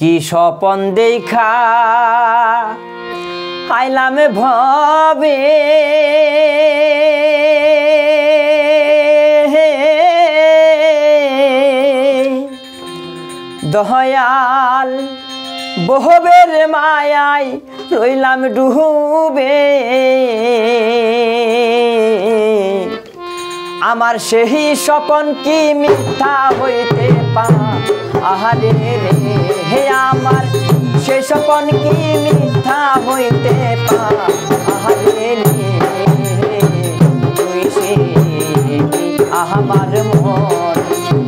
কি স্বপন দেখা আইলাম ভবে দয়াল বহবের মায়ায় রইলাম ডুবে আমার সেই স্বপন কি মিথ্যা হইতে আহারে রে হে আমার সেই স্বপন কি মিথ্যা হইতে আহারে রে তুই সে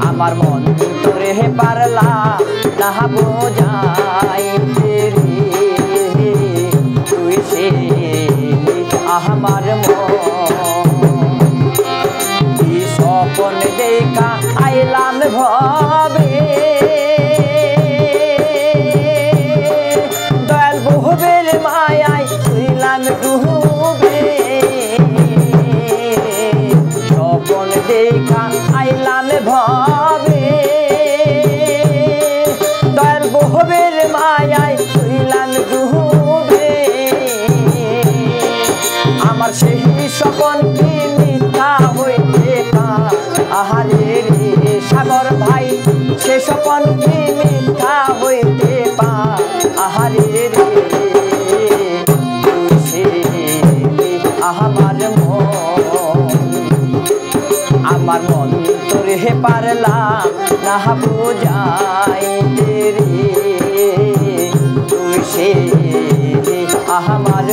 আমার মন তোরে পারলা না বোঝাইতে রে তুই সে আমার স্বপন দেখা আইলাম ভবে দয়াল বহবের মায়ায় রইলাম ডুবে স্বপন দেখা আইলাম ভবে দয়াল বহবের মায়ায় রইলাম ডুবে আমার সেই স্বপন কি মিথ্যা হইতে আহারে রে সাগর ভাই সে স্বপন কি মিথ্যা হইতে আহারে রে সে আমার মন তোরে পারলা না বোঝাইতে রে তুই সে আমার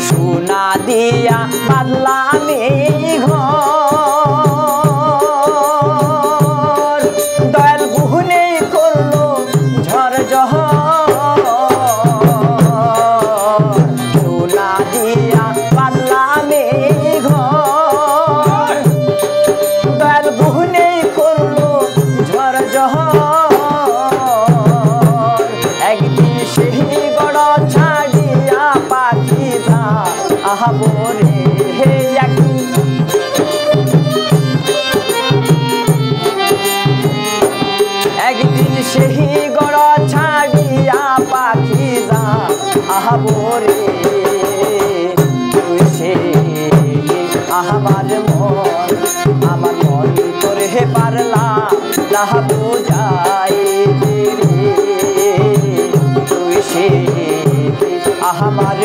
সোনা দিয়া বাদলাম এই ঘর দয়াল বুহনে করলো ঝড় জহর সোনা দিয়া বাদলাম এই ঘর দয়াল বুহনে করলো ঝড় জহর একদিন সেই গড় ছাড়িয়া পাখি যা আহাবরে হে একদিন সেই গড় ছাড়িয়া পাখি যা আহাবরে তুই সে আমার মন তোরে পারলা না বোঝাইতে রে তুই সে আমার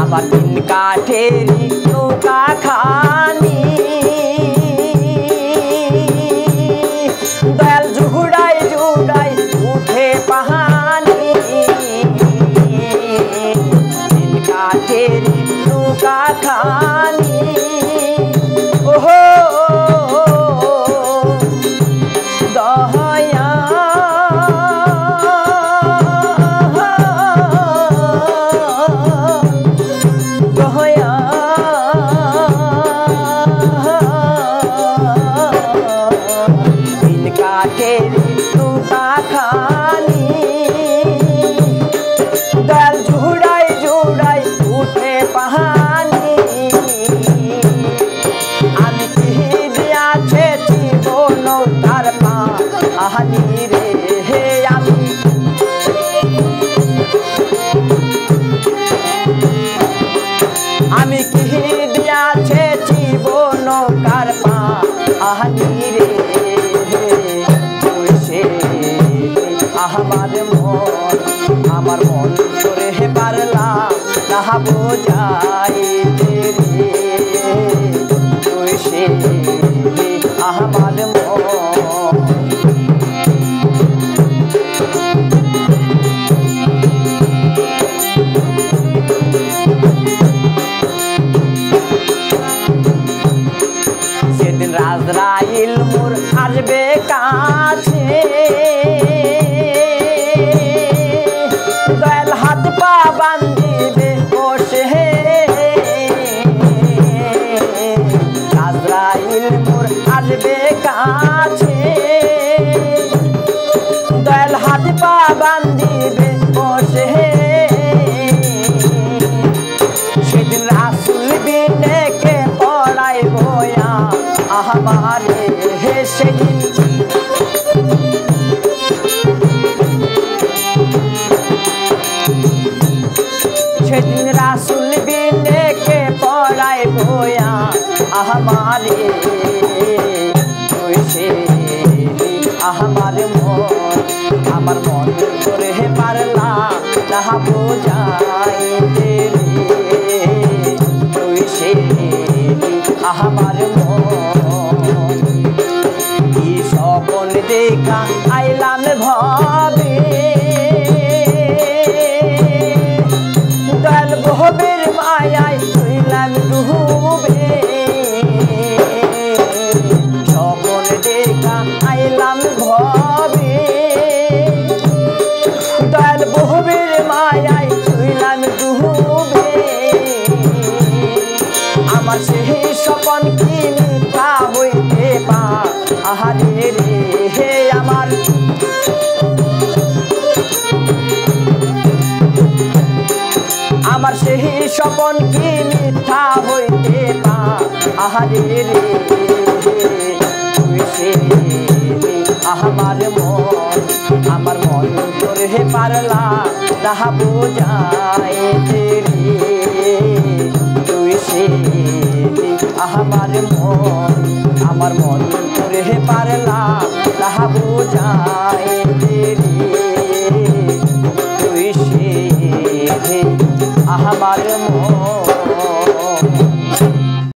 আমার দিন কাঠেরি নৌকা খানি দয়াল জুড়াই জুড়াই উঠে পাহানি দিন কাঠেরি নৌকা খানি ওহো দয়া নৌকা খানি দয়াল জুড়াই জুড়াই উঠে পাহানি আমি কি দিয়াছে নৌকার পাহানি রে হে আমি কি দিয়াছে নৌকার পাহানি রে আমার মন তোরে পারলা না বোঝাইতে রে তুই সে আমার মন বয়া আমারে তুই সে আমার মন করে পারলা না বোঝাইতে রে তুই সে আমার মন কি স্বপন দেখা আইলাম ভাবে দয়াল ভবের মায়ায় হইলাম ডুবে স্বপন দেখা আইলাম ভাবে দয়াল ভবের মায়ায় হইলাম ডুবে আমার সেই স্বপন কি মিথ্যা হইতে পা আহারে রে হে আমার সেই স্বপন কি মিথ্যা হইতে পা আহারে রে তুই সে আমার মন করে পারলা না বোঝাইতে রে তুই সে আমার মন করে পারলা না বোঝাইতে রে তুই সে আমার মন